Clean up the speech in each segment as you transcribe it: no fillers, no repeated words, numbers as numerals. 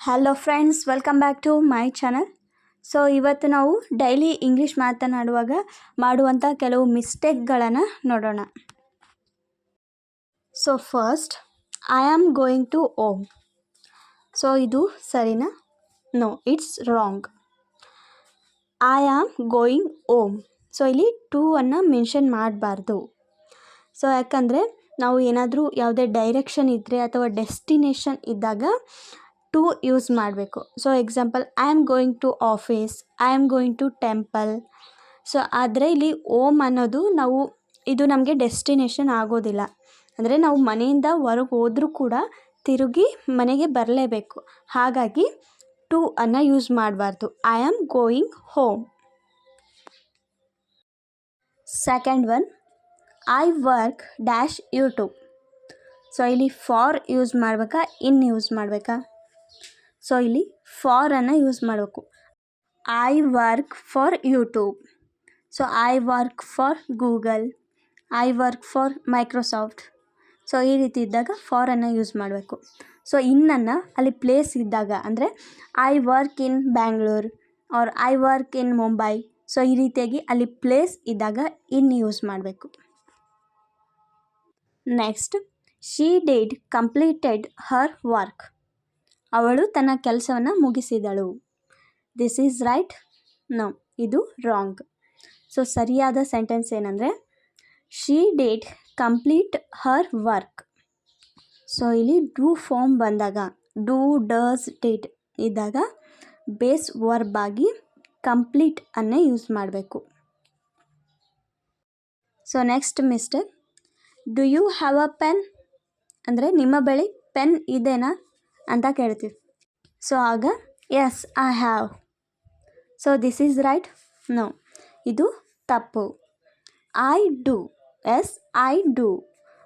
Hello friends, welcome back to my channel. So ಇವತ್ತು ನಾವು daily English ಮಾತನಾಡುವಾಗ ಮಾಡುವಂಥ ಕೆಲವು ಮಿಸ್ಟೇಕ್ಗಳನ್ನು ನೋಡೋಣ. So first, I am going to home. So ಇದು ಸರಿನಾ? No, it's wrong. I am going home. So ಇಲ್ಲಿ ಟು ಅನ್ನು ಮೆನ್ಷನ್ ಮಾಡಬಾರ್ದು. ಸೊ ಯಾಕಂದರೆ ನಾವು ಏನಾದರೂ ಯಾವುದೇ ಡೈರೆಕ್ಷನ್ ಇದ್ದರೆ ಅಥವಾ ಡೆಸ್ಟಿನೇಷನ್ ಇದ್ದಾಗ ಟು ಯೂಸ್ ಮಾಡಬೇಕು. So example, I am going to office, I am going to temple. So ಆದರೆ ಇಲ್ಲಿ ಓಮ್ ಅನ್ನೋದು ಇದು ನಮಗೆ ಡೆಸ್ಟಿನೇಷನ್ ಆಗೋದಿಲ್ಲ. ಅಂದರೆ ನಾವು ಮನೆಯಿಂದ ಹೊರಗೆ ಹೋದರೂ ಕೂಡ ತಿರುಗಿ ಮನೆಗೆ ಬರಲೇಬೇಕು. ಹಾಗಾಗಿ ಟು ಅನ್ನು ಯೂಸ್ ಮಾಡಬಾರ್ದು. I am going home. Second one, I work dash YouTube. So ಇಲ್ಲಿ ಫಾರ್ ಯೂಸ್ ಮಾಡಬೇಕಾ, ಇನ್ ಯೂಸ್ ಮಾಡಬೇಕಾ? ಸೊ ಇಲ್ಲಿ ಫಾರನ್ನು ಯೂಸ್ ಮಾಡಬೇಕು. I work for YouTube. So I work for Google, I work for Microsoft. So ಈ ರೀತಿ ಇದ್ದಾಗ ಫಾರನ್ನು use ಮಾಡಬೇಕು. So ಇನ್ನನ್ನು ಅಲ್ಲಿ ಪ್ಲೇಸ್ ಇದ್ದಾಗ, ಅಂದರೆ I work in Bangalore or I work in Mumbai. So ಈ ರೀತಿಯಾಗಿ ಅಲ್ಲಿ ಪ್ಲೇಸ್ ಇದ್ದಾಗ ಇನ್ ಯೂಸ್ ಮಾಡಬೇಕು. Next, she did completed her work. ಅವಳು ತನ್ನ ಕೆಲಸವನ್ನು ಮುಗಿಸಿದಳು. This is right? ನೋ, ಇದು ರಾಂಗ್. ಸೊ ಸರಿಯಾದ ಸೆಂಟೆನ್ಸ್ ಏನಂದರೆ she did complete her work. So ಇಲ್ಲಿ ಡೂ ಫಾರ್ಮ್ ಬಂದಾಗ, ಡೂ, ಡಸ್, ಡಿಡ್ ಇದ್ದಾಗ ಬೇಸ್ ವರ್ಬ್ ಆಗಿ ಕಂಪ್ಲೀಟ್ ಅನ್ನೇ ಯೂಸ್ ಮಾಡಬೇಕು. So next mistake, do you have a pen. ಅಂದರೆ ನಿಮ್ಮ ಬಳಿ ಪೆನ್ ಇದೆನಾ ಅಂತ ಕೇಳ್ತೀವಿ. ಸೊ ಆಗ yes I have. So this is right? No, ಇದು ತಪ್ಪು. I do. Yes I do.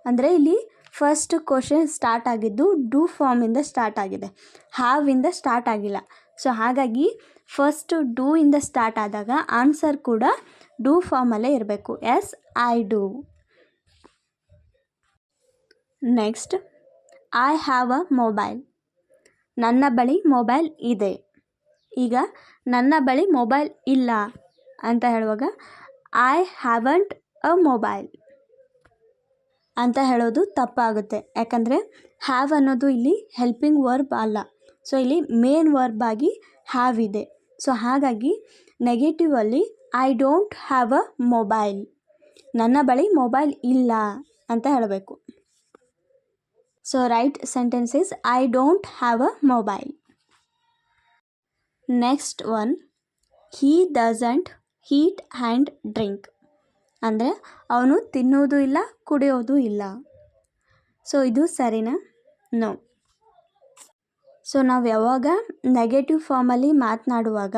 ಅಂದರೆ ಇಲ್ಲಿ ಫಸ್ಟ್ ಕ್ವಶನ್ ಸ್ಟಾರ್ಟ್ ಆಗಿದ್ದು ಡೂ ಫಾರ್ಮಿಂದ ಸ್ಟಾರ್ಟ್ ಆಗಿದೆ, ಹ್ಯಾವಿಂದ ಸ್ಟಾರ್ಟ್ ಆಗಿಲ್ಲ. ಸೊ ಹಾಗಾಗಿ ಫಸ್ಟ್ ಡೂ ಇಂದ ಸ್ಟಾರ್ಟ್ ಆದಾಗ ಆನ್ಸರ್ ಕೂಡ ಡೂ ಫಾರ್ಮಲ್ಲೇ ಇರಬೇಕು. Yes I do. Next, I have a mobile. ನನ್ನ ಬಳಿ ಮೊಬೈಲ್ ಇದೆ. ಈಗ ನನ್ನ ಬಳಿ ಮೊಬೈಲ್ ಇಲ್ಲ ಅಂತ ಹೇಳುವಾಗ ಐ ಹ್ಯಾವಂಟ್ ಅ ಮೊಬೈಲ್ ಅಂತ ಹೇಳೋದು ತಪ್ಪಾಗುತ್ತೆ. ಯಾಕಂದರೆ ಹ್ಯಾವ್ ಅನ್ನೋದು ಇಲ್ಲಿ ಹೆಲ್ಪಿಂಗ್ ವರ್ಬ್ ಅಲ್ಲ. ಸೊ ಇಲ್ಲಿ ಮೇನ್ ವರ್ಬ್ ಆಗಿ ಹ್ಯಾವ್ ಇದೆ. ಸೊ ಹಾಗಾಗಿ negatively I don't have a mobile, ನನ್ನ ಬಳಿ ಮೊಬೈಲ್ ಇಲ್ಲ ಅಂತ ಹೇಳಬೇಕು. So right sentence is I don't have a mobile. Next one, he doesn't eat and drink. ಅಂದರೆ ಅವನು ತಿನ್ನೋದು ಇಲ್ಲ, ಕುಡಿಯೋದು ಇಲ್ಲ. ಸೊ ಇದು ಸರಿನಾ? ನೋ. ಸೊ ನಾವು ಯಾವಾಗ ನೆಗೆಟಿವ್ ಫಾರ್ಮಲ್ಲಿ ಮಾತನಾಡುವಾಗ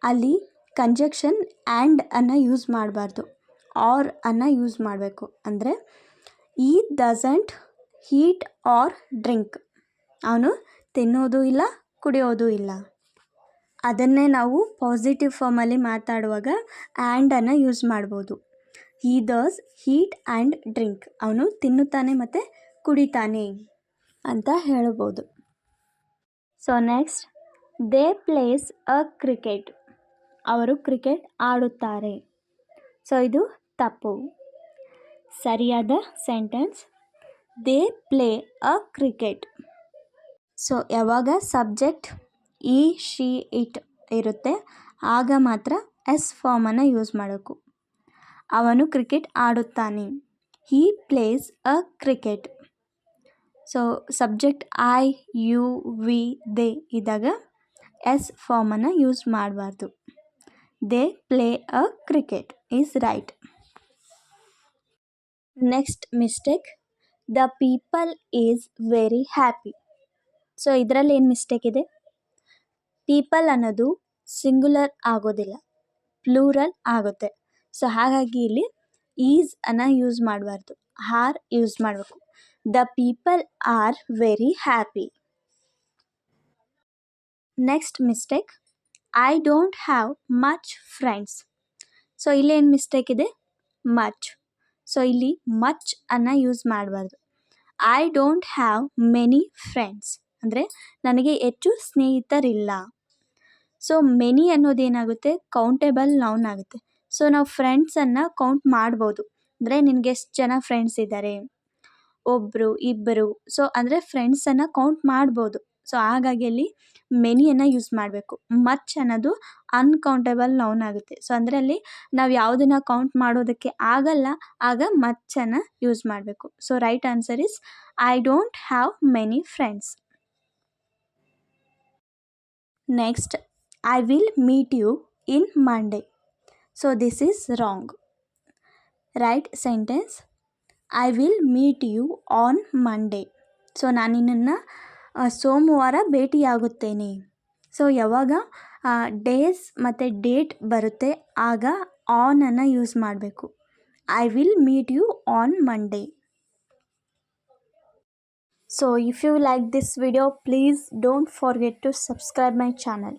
ಅಲ್ಲಿ ಕಂಜಕ್ಷನ್ ಆ್ಯಂಡ್ ಅನ್ನು ಯೂಸ್ ಮಾಡಬಾರ್ದು, ಆರ್ ಅನ್ನು ಯೂಸ್ ಮಾಡಬೇಕು. ಅಂದರೆ ಈ ಡಸಂಟ್ ಈಟ್ ಆರ್ ಡ್ರಿಂಕ್, ಅವನು ತಿನ್ನೋದು ಇಲ್ಲ, ಕುಡಿಯೋದು ಇಲ್ಲ. ಅದನ್ನೇ ನಾವು ಪಾಸಿಟಿವ್ ಫಾರ್ಮಲ್ಲಿ ಮಾತಾಡುವಾಗ ಆ್ಯಂಡನ್ನು ಯೂಸ್ ಮಾಡ್ಬೋದು. He does eat and drink, ಅವನು ತಿನ್ನುತ್ತಾನೆ ಮತ್ತು ಕುಡಿತಾನೆ ಅಂತ ಹೇಳ್ಬೋದು. So next, they plays a cricket. ಅವರು ಕ್ರಿಕೆಟ್ ಆಡುತ್ತಾರೆ. ಸೊ ಇದು ತಪ್ಪು. ಸರಿಯಾದ sentence, they play a cricket. So ಯಾವಾಗ ಸಬ್ಜೆಕ್ಟ್ ಈ, ಶಿ, ಇಟ್ ಇರುತ್ತೆ ಆಗ ಮಾತ್ರ ಎಸ್ ಫಾರ್ಮನ್ನು ಯೂಸ್ ಮಾಡಬೇಕು. ಅವನು ಕ್ರಿಕೆಟ್ ಆಡುತ್ತಾನೆ. He plays a cricket. So subject I, you, we, they ಇದ್ದಾಗ ಎಸ್ ಫಾರ್ಮನ್ನು ಯೂಸ್ ಮಾಡಬಾರ್ದು. They play a cricket is right. Next mistake, the people is very happy. So ಇದರಲ್ಲಿ ಏನು ಮಿಸ್ಟೇಕ್ ಇದೆ? ಪೀಪಲ್ ಅನ್ನೋದು ಸಿಂಗುಲರ್ ಆಗೋದಿಲ್ಲ, ಪ್ಲೂರಲ್ ಆಗುತ್ತೆ. ಸೊ ಹಾಗಾಗಿ ಇಲ್ಲಿ ಈಸ್ ಅನ್ನು ಯೂಸ್ ಮಾಡಬಾರ್ದು, ಆರ್ ಯೂಸ್ ಮಾಡಬೇಕು. The people are very happy. Next mistake, I don't have much friends. So ಇಲ್ಲಿ ಏನು ಮಿಸ್ಟೇಕ್ ಇದೆ? ಮಚ್. ಸೊ ಇಲ್ಲಿ ಮಚ್ ಅನ್ನು ಯೂಸ್ ಮಾಡಬಾರ್ದು. I don't have many friends. ಅಂದರೆ ನನಗೆ ಹೆಚ್ಚು ಸ್ನೇಹಿತರಿಲ್ಲ. ಸೊ ಮೆನಿ ಅನ್ನೋದೇನಾಗುತ್ತೆ, ಕೌಂಟೇಬಲ್ ನೌನ್ ಆಗುತ್ತೆ. ಸೊ ನಾವು ಫ್ರೆಂಡ್ಸನ್ನು ಕೌಂಟ್ ಮಾಡ್ಬೋದು. ಅಂದರೆ ನಿನಗೆ ಎಷ್ಟು ಜನ ಫ್ರೆಂಡ್ಸ್ ಇದ್ದಾರೆ, ಒಬ್ಬರು ಇಬ್ಬರು, ಸೊ ಅಂದರೆ ಫ್ರೆಂಡ್ಸನ್ನು ಕೌಂಟ್ ಮಾಡ್ಬೋದು. ಸೊ ಹಾಗಾಗಿ ಅಲ್ಲಿ ಮೆನಿಯನ್ನು ಯೂಸ್ ಮಾಡಬೇಕು. ಮಚ್ ಅನ್ನೋದು ಅನ್ಕೌಂಟೇಬಲ್ ನೌನ್ ಆಗುತ್ತೆ. ಸೊ ಅಂದರೆ ಅಲ್ಲಿ ನಾವು ಯಾವುದನ್ನು ಕೌಂಟ್ ಮಾಡೋದಕ್ಕೆ ಆಗಲ್ಲ, ಆಗ ಮಚ್ಚನ್ನು ಯೂಸ್ ಮಾಡಬೇಕು. So right answer is I don't have many friends. Next, I will meet you in Monday. So this is wrong. Right sentence, I will meet you on Monday. So ನಾನು ನಿನ್ನನ್ನು ಸೋಮವಾರ ಭೇಟಿಯಾಗುತ್ತೇನೆ. So ಯಾವಾಗ days ಮತ್ತು date ಬರುತ್ತೆ ಆಗ ಆನನ್ನು use ಮಾಡಬೇಕು. I will meet you on Monday. So if you like this video, please don't forget to subscribe my channel.